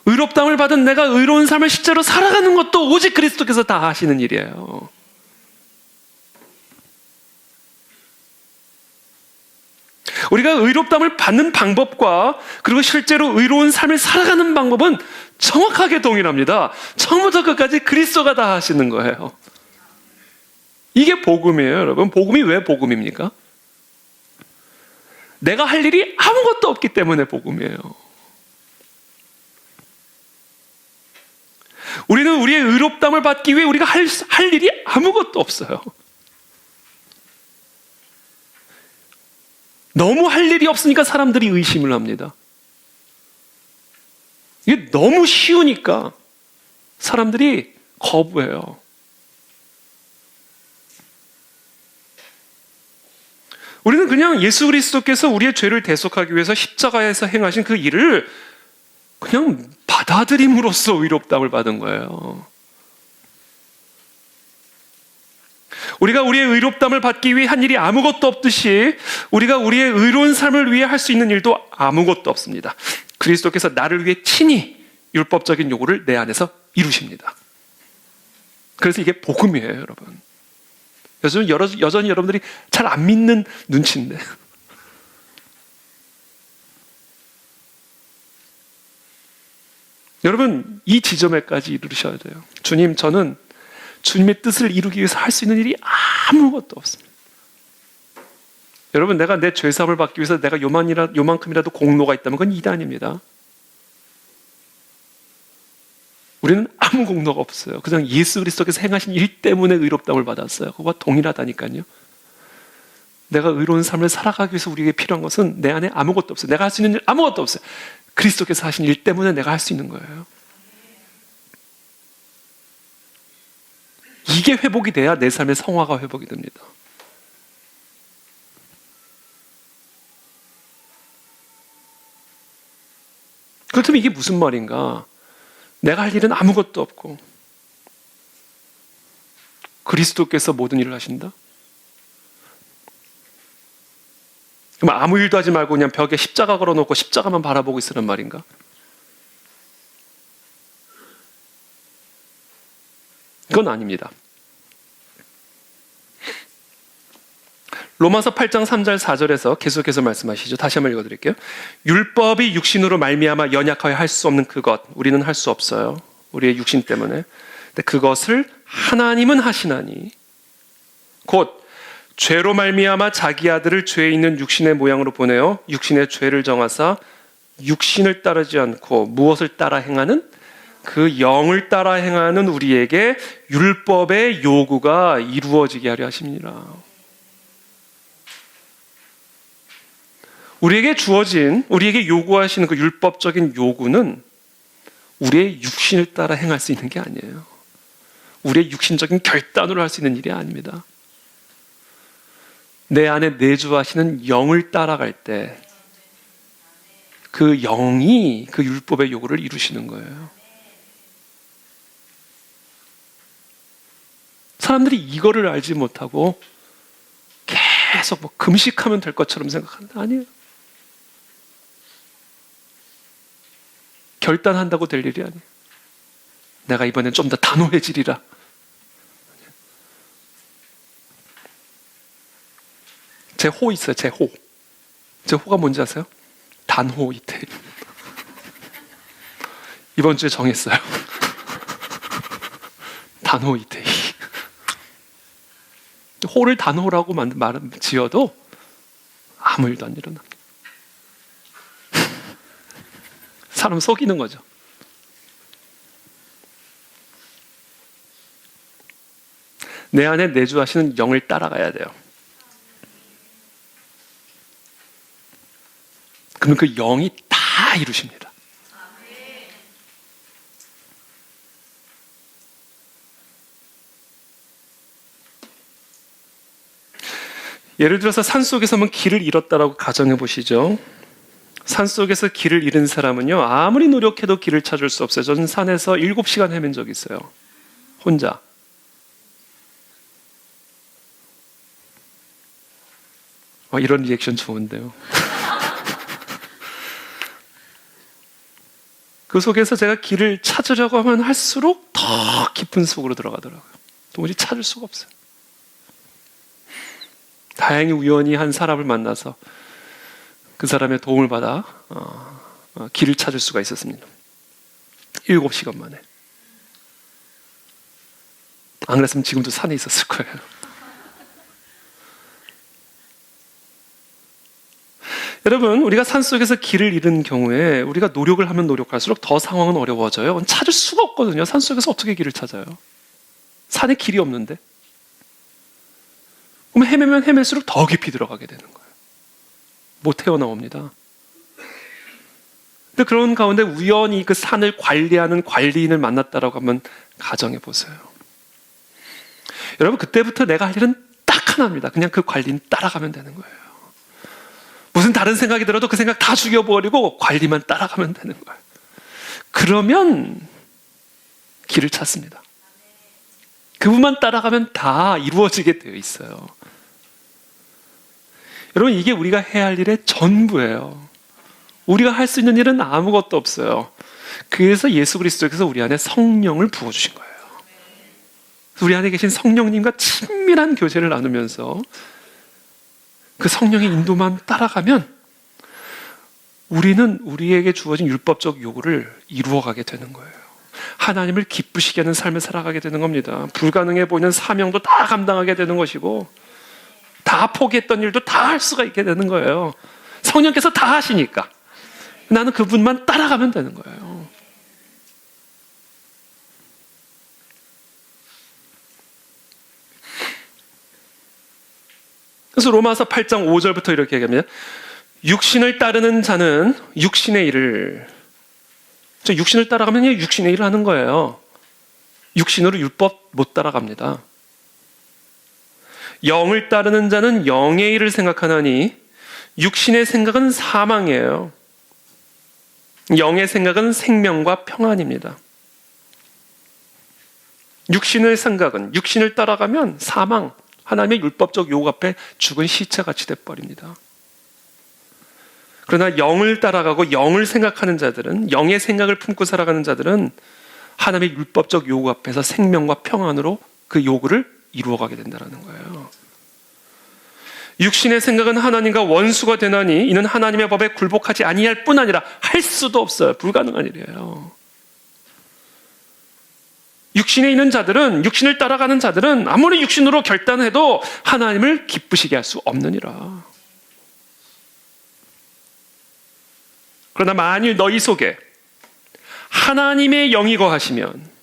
의롭다함을 받은 내가 의로운 삶을 실제로 살아가는 것도 오직 그리스도께서 다 하시는 일이에요. 우리가 의롭다함을 받는 방법과 그리고 실제로 의로운 삶을 살아가는 방법은 정확하게 동일합니다. 처음부터 끝까지 그리스도가 다 하시는 거예요. 이게 복음이에요, 여러분. 복음이 왜 복음입니까? 내가 할 일이 아무것도 없기 때문에 복음이에요. 우리는 우리의 의롭다함을 받기 위해 우리가 할 일이 아무것도 없어요. 너무 할 일이 없으니까 사람들이 의심을 합니다. 이게 너무 쉬우니까 사람들이 거부해요. 우리는 그냥 예수 그리스도께서 우리의 죄를 대속하기 위해서 십자가에서 행하신 그 일을 그냥 받아들임으로써 의롭다함을 받은 거예요. 우리가 우리의 의롭다함을 받기 위해 한 일이 아무것도 없듯이 우리가 우리의 의로운 삶을 위해 할 수 있는 일도 아무것도 없습니다. 그리스도께서 나를 위해 친히 율법적인 요구를 내 안에서 이루십니다. 그래서 이게 복음이에요, 여러분. 여전히 여러분들이 잘 안 믿는 눈치인데. 여러분, 이 지점에까지 이르셔야 돼요. 주님, 저는 주님의 뜻을 이루기 위해서 할 수 있는 일이 아무것도 없습니다. 여러분, 내가 내 죄사함을 받기 위해서 내가 요만큼이라도 공로가 있다면 그건 일이 아닙니다. 우리는 아무 공로가 없어요. 그냥 예수 그리스도께서 행하신 일 때문에 의롭다함을 받았어요. 그거와 동일하다니까요. 내가 의로운 삶을 살아가기 위해서 우리에게 필요한 것은 내 안에 아무것도 없어요. 내가 할 수 있는 일 아무것도 없어요. 그리스도께서 하신 일 때문에 내가 할 수 있는 거예요. 이게 회복이 돼야 내 삶의 성화가 회복이 됩니다. 그렇다면 이게 무슨 말인가? 내가 할 일은 아무것도 없고 그리스도께서 모든 일을 하신다? 그럼 아무 일도 하지 말고 그냥 벽에 십자가 걸어놓고 십자가만 바라보고 있으란 말인가? 그건 아닙니다. 로마서 8장 3절 4절에서 계속해서 말씀하시죠. 다시 한번 읽어드릴게요. 율법이 육신으로 말미암아 연약하여 할 수 없는 그것, 우리는 할 수 없어요. 우리의 육신 때문에. 근데 그것을 하나님은 하시나니 곧 죄로 말미암아 자기 아들을 죄에 있는 육신의 모양으로 보내어 육신의 죄를 정하사 육신을 따르지 않고 무엇을 따라 행하는? 그 영을 따라 행하는 우리에게 율법의 요구가 이루어지게 하려 하십니다. 우리에게 주어진, 우리에게 요구하시는 그 율법적인 요구는 우리의 육신을 따라 행할 수 있는 게 아니에요. 우리의 육신적인 결단으로 할 수 있는 일이 아닙니다. 내 안에 내주하시는 영을 따라갈 때 그 영이 그 율법의 요구를 이루시는 거예요. 사람들이 이거를 알지 못하고 계속 뭐 금식하면 될 것처럼 생각한다. 아니에요. 결단한다고 될 일이 아니에요. 내가 이번엔 좀 더 단호해지리라. 제 호 있어요. 제 호. 제 호가 뭔지 아세요? 단호 이태. 이번 주에 정했어요. 단호 이태. 호를 단호라고 말은 지어도 아무 일도 안 일어납니다. 사람 속이는 거죠. 내 안에 내주하시는 영을 따라가야 돼요. 그러면 그 영이 다 이루십니다. 예를 들어서 산속에서 한번 길을 잃었다라고 가정해 보시죠. 산속에서 길을 잃은 사람은요, 아무리 노력해도 길을 찾을 수 없어요. 저는 산에서 7시간 헤맨 적이 있어요. 혼자. 이런 리액션 좋은데요. 그 속에서 제가 길을 찾으려고 하면 할수록 더 깊은 속으로 들어가더라고요. 도무지 찾을 수가 없어요. 다행히 우연히 한 사람을 만나서 그 사람의 도움을 받아 길을 찾을 수가 있었습니다. 7시간 만에. 안 그랬으면 지금도 산에 있었을 거예요. 여러분, 우리가 산속에서 길을 잃은 경우에 우리가 노력을 하면 노력할수록 더 상황은 어려워져요. 찾을 수가 없거든요. 산속에서 어떻게 길을 찾아요? 산에 길이 없는데. 그럼 헤매면 헤맬수록 더 깊이 들어가게 되는 거예요. 못 헤어나옵니다. 근데 그런 가운데 우연히 그 산을 관리하는 관리인을 만났다라고 한번 가정해 보세요. 여러분, 그때부터 내가 할 일은 딱 하나입니다. 그냥 그 관리인 따라가면 되는 거예요. 무슨 다른 생각이 들어도 그 생각 다 죽여버리고 관리만 따라가면 되는 거예요. 그러면 길을 찾습니다. 그분만 따라가면 다 이루어지게 되어 있어요. 여러분, 이게 우리가 해야 할 일의 전부예요. 우리가 할 수 있는 일은 아무것도 없어요. 그래서 예수 그리스도께서 우리 안에 성령을 부어주신 거예요. 우리 안에 계신 성령님과 친밀한 교제를 나누면서 그 성령의 인도만 따라가면 우리는 우리에게 주어진 율법적 요구를 이루어가게 되는 거예요. 하나님을 기쁘시게 하는 삶을 살아가게 되는 겁니다. 불가능해 보이는 사명도 다 감당하게 되는 것이고 다 포기했던 일도 다 할 수가 있게 되는 거예요. 성령께서 다 하시니까 나는 그분만 따라가면 되는 거예요. 그래서 로마서 8장 5절부터 이렇게 얘기합니다. 육신을 따르는 자는 육신의 일을, 육신을 따라가면 육신의 일을 하는 거예요. 육신으로 율법 못 따라갑니다. 영을 따르는 자는 영의 일을 생각하나니 육신의 생각은 사망이에요. 영의 생각은 생명과 평안입니다. 육신의 생각은, 육신을 따라가면 사망, 하나님의 율법적 요구 앞에 죽은 시체같이 돼버립니다. 그러나 영을 따라가고 영을 생각하는 자들은, 영의 생각을 품고 살아가는 자들은 하나님의 율법적 요구 앞에서 생명과 평안으로 그 요구를 이루어가게 된다는 거예요. 육신의 생각은 하나님과 원수가 되나니 이는 하나님의 법에 굴복하지 아니할 뿐 아니라 할 수도 없어요. 불가능한 일이에요. 육신에 있는 자들은, 육신을 따라가는 자들은 아무리 육신으로 결단해도 하나님을 기쁘시게 할 수 없느니라. 그러나 만일 너희 속에 하나님의 영이 거하시면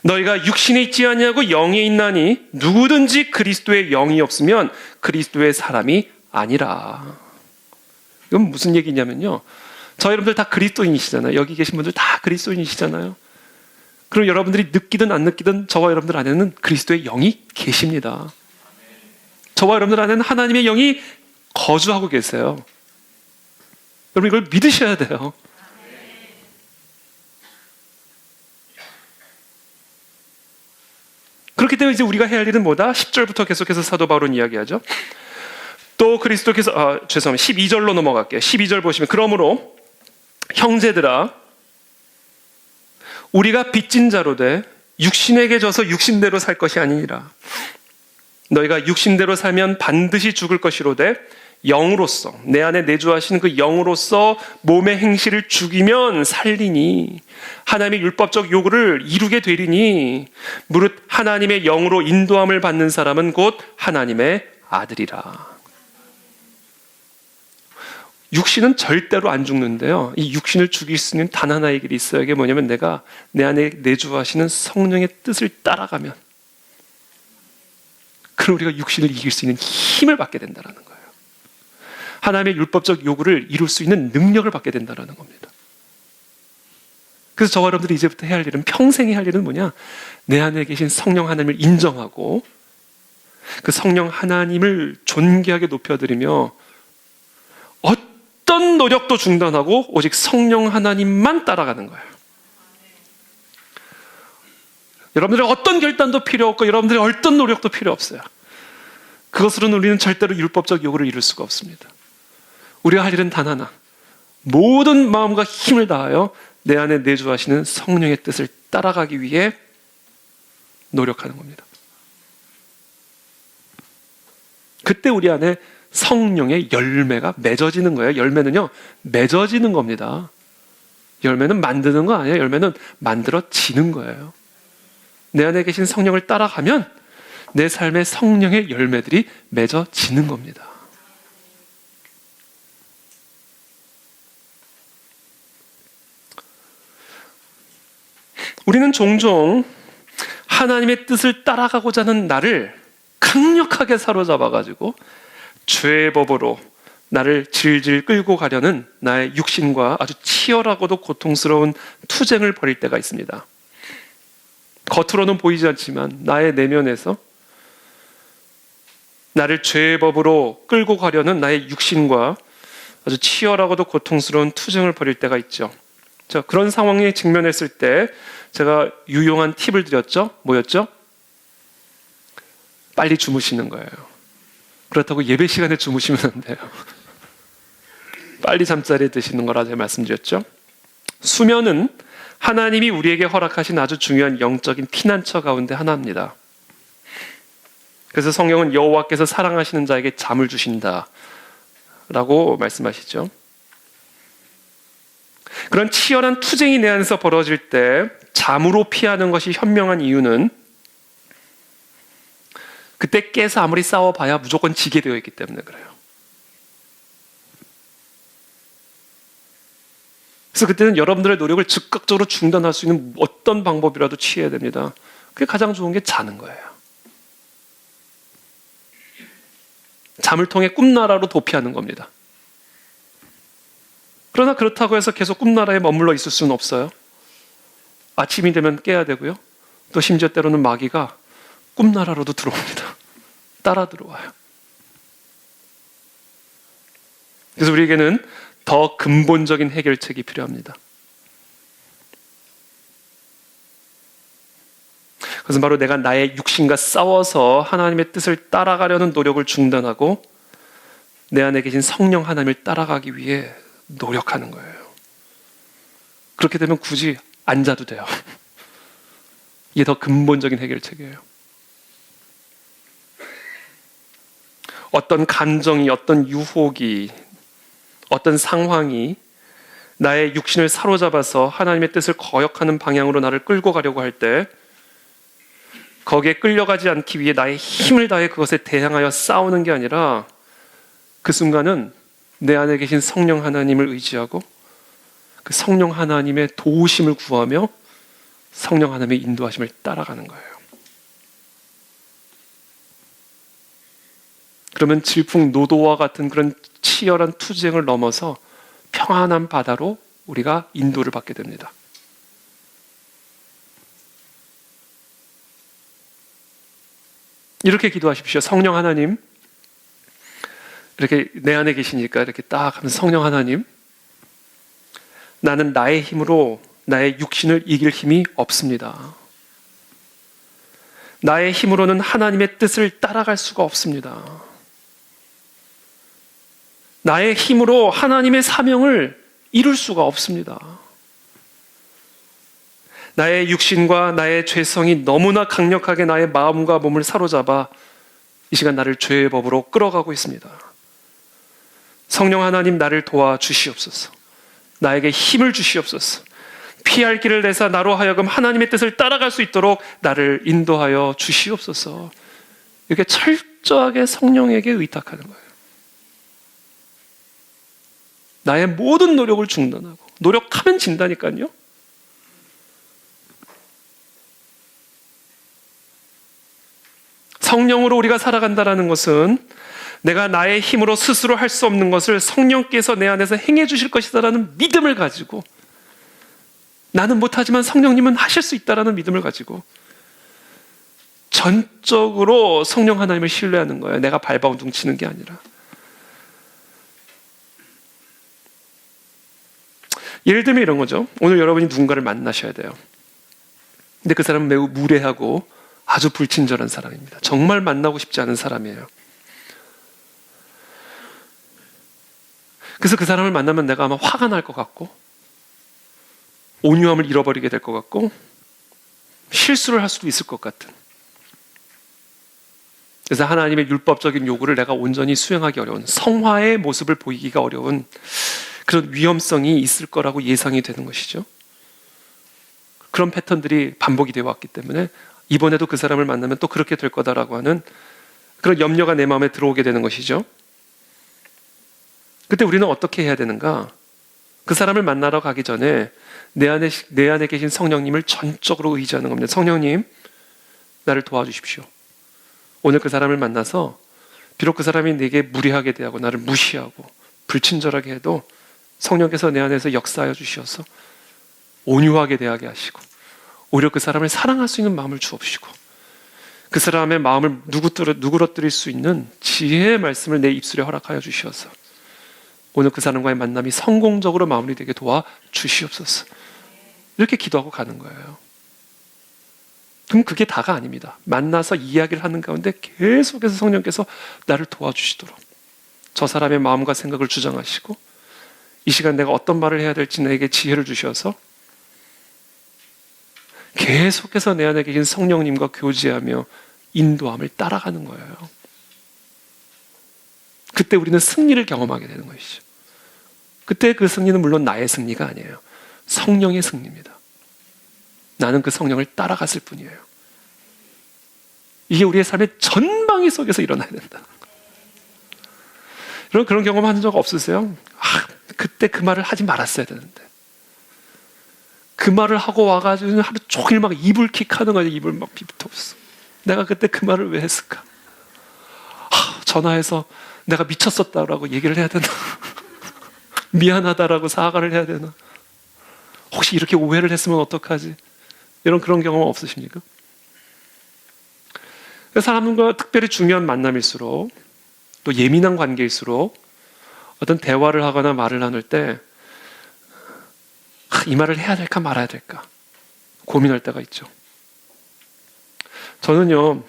너희가 육신에 있지 아니하고 영에 있나니 누구든지 그리스도의 영이 없으면 그리스도의 사람이 아니라. 이건 무슨 얘기냐면요, 저 여러분들 다 그리스도인이시잖아요. 여기 계신 분들 다 그리스도인이시잖아요. 그럼 여러분들이 느끼든 안 느끼든 저와 여러분들 안에는 그리스도의 영이 계십니다. 저와 여러분들 안에는 하나님의 영이 거주하고 계세요. 여러분, 이걸 믿으셔야 돼요. 그렇기 때문에 이제 우리가 해야 할 일은 뭐다? 10절부터 계속해서 사도 바울은 이야기하죠. 또 그리스도께서, 12절로 넘어갈게요. 12절 보시면, 그러므로 형제들아, 우리가 빚진 자로 돼 육신에게 져서 육신대로 살 것이 아니니라. 너희가 육신대로 살면 반드시 죽을 것이로되 영으로서, 내 안에 내주하신 그 영으로서 몸의 행실을 죽이면 살리니 하나님의 율법적 요구를 이루게 되리니 무릇 하나님의 영으로 인도함을 받는 사람은 곧 하나님의 아들이라. 육신은 절대로 안 죽는데요, 이 육신을 죽일 수 있는 단 하나의 길이 있어요. 이게 뭐냐면 내가 내 안에 내주하시는 성령의 뜻을 따라가면, 그럼 우리가 육신을 이길 수 있는 힘을 받게 된다는 거예요. 하나님의 율법적 요구를 이룰 수 있는 능력을 받게 된다는 겁니다. 그래서 저와 여러분들이 이제부터 해야 할 일은, 평생에 할 일은 뭐냐? 내 안에 계신 성령 하나님을 인정하고 그 성령 하나님을 존귀하게 높여드리며 어떤 노력도 중단하고 오직 성령 하나님만 따라가는 거예요. 여러분들의 어떤 결단도 필요 없고 여러분들의 어떤 노력도 필요 없어요. 그것으로는 우리는 절대로 율법적 요구를 이룰 수가 없습니다. 우리가 할 일은 단 하나, 모든 마음과 힘을 다하여 내 안에 내주하시는 성령의 뜻을 따라가기 위해 노력하는 겁니다. 그때 우리 안에 성령의 열매가 맺어지는 거예요. 열매는요, 맺어지는 겁니다. 열매는 만드는 거 아니에요. 열매는 만들어지는 거예요. 내 안에 계신 성령을 따라가면 내 삶의 성령의 열매들이 맺어지는 겁니다. 우리는 종종 하나님의 뜻을 따라가고자 하는 나를 강력하게 사로잡아가지고 죄의 법으로 나를 질질 끌고 가려는 나의 육신과 아주 치열하고도 고통스러운 투쟁을 벌일 때가 있습니다. 겉으로는 보이지 않지만 나의 내면에서 나를 죄의 법으로 끌고 가려는 나의 육신과 아주 치열하고도 고통스러운 투쟁을 벌일 때가 있죠. 자, 그런 상황에 직면했을 때 제가 유용한 팁을 드렸죠. 뭐였죠? 빨리 주무시는 거예요. 그렇다고 예배 시간에 주무시면 안 돼요. 빨리 잠자리에 드시는 거라 제가 말씀드렸죠. 수면은 하나님이 우리에게 허락하신 아주 중요한 영적인 피난처 가운데 하나입니다. 그래서 성경은 여호와께서 사랑하시는 자에게 잠을 주신다 라고 말씀하시죠. 그런 치열한 투쟁이 내 안에서 벌어질 때 잠으로 피하는 것이 현명한 이유는 그때 깨서 아무리 싸워봐야 무조건 지게 되어 있기 때문에 그래요. 그래서 그때는 여러분들의 노력을 즉각적으로 중단할 수 있는 어떤 방법이라도 취해야 됩니다. 그게 가장 좋은 게 자는 거예요. 잠을 통해 꿈나라로 도피하는 겁니다. 그러나 그렇다고 해서 계속 꿈나라에 머물러 있을 수는 없어요. 아침이 되면 깨야 되고요. 또 심지어 때로는 마귀가 꿈나라로도 들어옵니다. 따라 들어와요. 그래서 우리에게는 더 근본적인 해결책이 필요합니다. 그것은 바로 내가 나의 육신과 싸워서 하나님의 뜻을 따라가려는 노력을 중단하고 내 안에 계신 성령 하나님을 따라가기 위해 노력하는 거예요. 그렇게 되면 굳이 안 자도 돼요. 이게 더 근본적인 해결책이에요. 어떤 감정이, 어떤 유혹이, 어떤 상황이 나의 육신을 사로잡아서 하나님의 뜻을 거역하는 방향으로 나를 끌고 가려고 할 때 거기에 끌려가지 않기 위해 나의 힘을 다해 그것에 대항하여 싸우는 게 아니라 그 순간은 내 안에 계신 성령 하나님을 의지하고 그 성령 하나님의 도우심을 구하며 성령 하나님의 인도하심을 따라가는 거예요. 그러면 질풍노도와 같은 그런 치열한 투쟁을 넘어서 평안한 바다로 우리가 인도를 받게 됩니다. 이렇게 기도하십시오. 성령 하나님, 이렇게 내 안에 계시니까 이렇게 딱 하면 성령 하나님, 나는 나의 힘으로 나의 육신을 이길 힘이 없습니다. 나의 힘으로는 하나님의 뜻을 따라갈 수가 없습니다. 나의 힘으로 하나님의 사명을 이룰 수가 없습니다. 나의 육신과 나의 죄성이 너무나 강력하게 나의 마음과 몸을 사로잡아 이 시간 나를 죄의 법으로 끌어가고 있습니다. 성령 하나님, 나를 도와주시옵소서. 나에게 힘을 주시옵소서. 피할 길을 내사 나로 하여금 하나님의 뜻을 따라갈 수 있도록 나를 인도하여 주시옵소서. 이렇게 철저하게 성령에게 의탁하는 거예요. 나의 모든 노력을 중단하고, 노력하면 진다니까요. 성령으로 우리가 살아간다는 것은 내가 나의 힘으로 스스로 할 수 없는 것을 성령께서 내 안에서 행해 주실 것이다라는 믿음을 가지고, 나는 못하지만 성령님은 하실 수 있다라는 믿음을 가지고 전적으로 성령 하나님을 신뢰하는 거예요. 내가 발버둥 치는 게 아니라. 예를 들면 이런 거죠. 오늘 여러분이 누군가를 만나셔야 돼요. 근데 그 사람은 매우 무례하고 아주 불친절한 사람입니다. 정말 만나고 싶지 않은 사람이에요. 그래서 그 사람을 만나면 내가 아마 화가 날 것 같고, 온유함을 잃어버리게 될 것 같고, 실수를 할 수도 있을 것 같은. 그래서 하나님의 율법적인 요구를 내가 온전히 수행하기 어려운, 성화의 모습을 보이기가 어려운 그런 위험성이 있을 거라고 예상이 되는 것이죠. 그런 패턴들이 반복이 되어 왔기 때문에 이번에도 그 사람을 만나면 또 그렇게 될 거다라고 하는 그런 염려가 내 마음에 들어오게 되는 것이죠. 그때 우리는 어떻게 해야 되는가? 그 사람을 만나러 가기 전에 내 안에 계신 성령님을 전적으로 의지하는 겁니다. 성령님, 나를 도와주십시오. 오늘 그 사람을 만나서 비록 그 사람이 내게 무례하게 대하고 나를 무시하고 불친절하게 해도 성령께서 내 안에서 역사하여 주시어서 온유하게 대하게 하시고 오히려 그 사람을 사랑할 수 있는 마음을 주옵시고 그 사람의 마음을 누그러뜨릴 수 있는 지혜의 말씀을 내 입술에 허락하여 주시어서 오늘 그 사람과의 만남이 성공적으로 마무리되게 도와주시옵소서. 이렇게 기도하고 가는 거예요. 그럼 그게 다가 아닙니다. 만나서 이야기를 하는 가운데 계속해서 성령께서 나를 도와주시도록 저 사람의 마음과 생각을 주장하시고 이 시간 내가 어떤 말을 해야 될지 내게 지혜를 주셔서 계속해서 내 안에 계신 성령님과 교제하며 인도함을 따라가는 거예요. 그때 우리는 승리를 경험하게 되는 것이죠. 그때 그 승리는 물론 나의 승리가 아니에요. 성령의 승리입니다. 나는 그 성령을 따라갔을 뿐이에요. 이게 우리의 삶의 전방위 속에서 일어나야 된다. 여러분 그런 경험 하는 적 없으세요? 그때 그 말을 하지 말았어야 되는데 그 말을 하고 와가지고 하루 종일 막 이불킥하는 거야. 입을 막 비비터었어. 내가 그때 그 말을 왜 했을까? 전화해서 내가 미쳤었다라고 얘기를 해야 되나? 미안하다라고 사과를 해야 되나? 혹시 이렇게 오해를 했으면 어떡하지? 그런 경험 없으십니까? 사람과 특별히 중요한 만남일수록 또 예민한 관계일수록 어떤 대화를 하거나 말을 나눌 때 이 말을 해야 될까 말아야 될까 고민할 때가 있죠. 저는요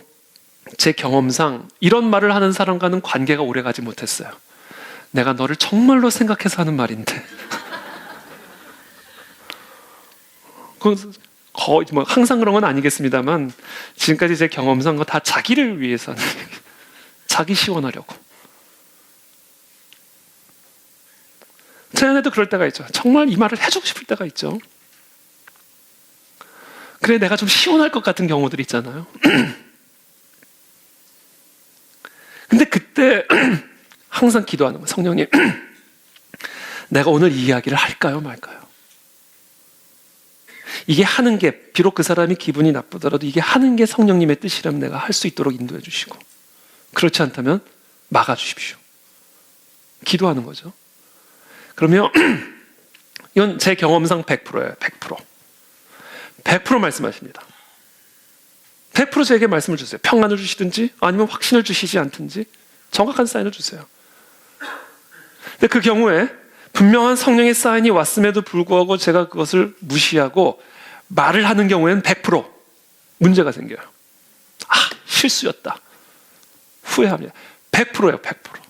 제 경험상 이런 말을 하는 사람과는 관계가 오래가지 못했어요. 내가 너를 정말로 생각해서 하는 말인데 거의 뭐 항상 그런 건 아니겠습니다만 지금까지 제 경험상 다 자기를 위해서 하는 자기 시원하려고. 제 안에도 그럴 때가 있죠. 정말 이 말을 해주고 싶을 때가 있죠. 그래 내가 좀 시원할 것 같은 경우들이 있잖아요. 근데 그때 항상 기도하는 거예요. 성령님 내가 오늘 이 이야기를 할까요 말까요? 이게 하는 게 비록 그 사람이 기분이 나쁘더라도 이게 하는 게 성령님의 뜻이라면 내가 할 수 있도록 인도해 주시고 그렇지 않다면 막아 주십시오. 기도하는 거죠. 그러면 이건 제 경험상 100%예요. 100%. 100% 말씀하십니다. 100% 저에게 말씀을 주세요. 평안을 주시든지 아니면 확신을 주시지 않든지 정확한 사인을 주세요. 근데 그 경우에 분명한 성령의 사인이 왔음에도 불구하고 제가 그것을 무시하고 말을 하는 경우에는 100% 문제가 생겨요. 실수였다. 후회합니다. 100%예요. 100%.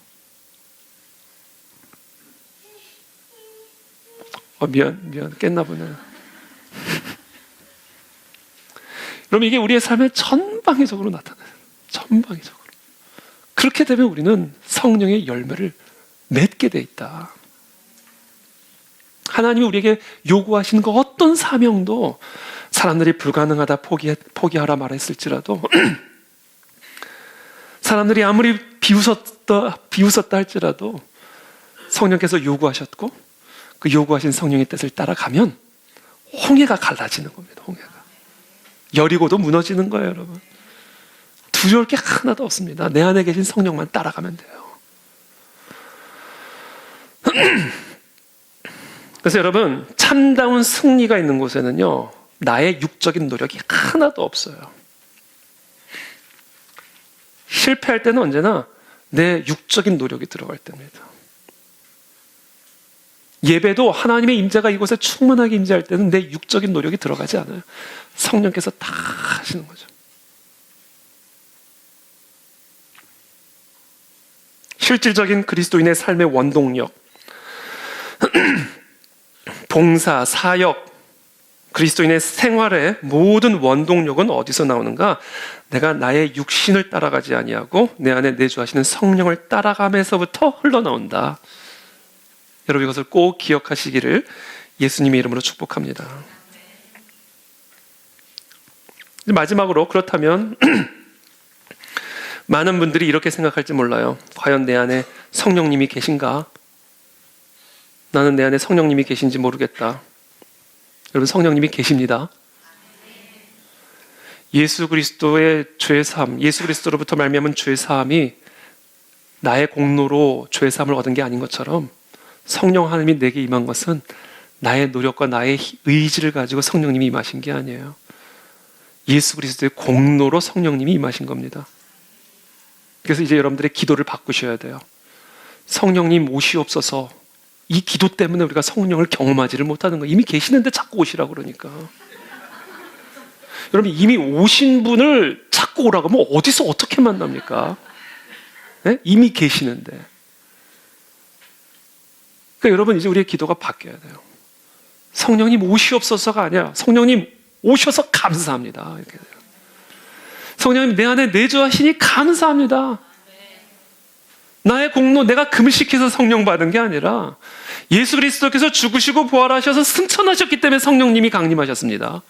미안 깼나 보네. 그럼 이게 우리의 삶에 전방위적으로 나타나요. 전방위적으로. 그렇게 되면 우리는 성령의 열매를 맺게 돼 있다. 하나님이 우리에게 요구하시는 그 어떤 사명도 사람들이 불가능하다 포기하라 말했을지라도 사람들이 아무리 비웃었다 할지라도 성령께서 요구하셨고 그 요구하신 성령의 뜻을 따라가면 홍해가 갈라지는 겁니다. 홍해가. 여리고도 무너지는 거예요, 여러분. 두려울 게 하나도 없습니다. 내 안에 계신 성령만 따라가면 돼요. 그래서 여러분, 참다운 승리가 있는 곳에는요, 나의 육적인 노력이 하나도 없어요. 실패할 때는 언제나 내 육적인 노력이 들어갈 때입니다. 예배도 하나님의 임재가 이곳에 충만하게 임재할 때는 내 육적인 노력이 들어가지 않아요. 성령께서 다 하시는 거죠. 실질적인 그리스도인의 삶의 원동력, 봉사, 사역, 그리스도인의 생활의 모든 원동력은 어디서 나오는가? 내가 나의 육신을 따라가지 아니하고 내 안에 내주하시는 성령을 따라가면서부터 흘러나온다. 여러분 이것을 꼭 기억하시기를 예수님의 이름으로 축복합니다. 마지막으로 그렇다면 많은 분들이 이렇게 생각할지 몰라요. 과연 내 안에 성령님이 계신가? 나는 내 안에 성령님이 계신지 모르겠다. 여러분 성령님이 계십니다. 예수 그리스도의 죄사함, 예수 그리스도로부터 말미암은 죄사함이 나의 공로로 죄사함을 얻은 게 아닌 것처럼 성령 하나님이 내게 임한 것은 나의 노력과 나의 의지를 가지고 성령님이 임하신 게 아니에요. 예수 그리스도의 공로로 성령님이 임하신 겁니다. 그래서 이제 여러분들의 기도를 바꾸셔야 돼요. 성령님 오시옵소서. 이 기도 때문에 우리가 성령을 경험하지를 못하는 거예요. 이미 계시는데 자꾸 오시라고 그러니까. 여러분 이미 오신 분을 자꾸 오라고 하면 어디서 어떻게 만납니까? 네? 이미 계시는데. 그러니까 여러분 이제 우리의 기도가 바뀌어야 돼요. 성령님 오시옵소서가 아니라 성령님 오셔서 감사합니다. 이렇게 돼요. 성령님 내 안에 내주하시니 감사합니다. 나의 공로, 내가 금식해서 성령 받은 게 아니라 예수 그리스도께서 죽으시고 부활하셔서 승천하셨기 때문에 성령님이 강림하셨습니다.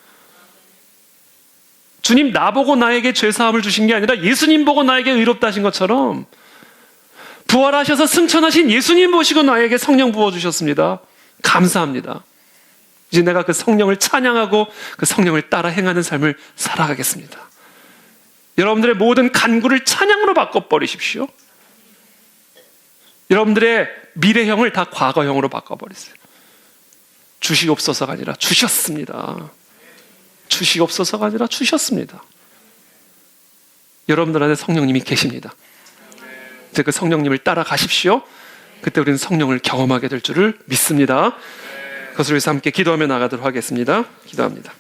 주님 나보고 나에게 죄사함을 주신 게 아니라 예수님 보고 나에게 의롭다 하신 것처럼 부활하셔서 승천하신 예수님 보시고 나에게 성령 부어주셨습니다. 감사합니다. 이제 내가 그 성령을 찬양하고 그 성령을 따라 행하는 삶을 살아가겠습니다. 여러분들의 모든 간구를 찬양으로 바꿔버리십시오. 여러분들의 미래형을 다 과거형으로 바꿔버리세요. 주시옵소서가 아니라 주셨습니다. 주시옵소서가 아니라 주셨습니다. 여러분들 안에 성령님이 계십니다. 이제 그 성령님을 따라가십시오. 그때 우리는 성령을 경험하게 될 줄을 믿습니다. 그것을 위해서 함께 기도하며 나가도록 하겠습니다. 기도합니다.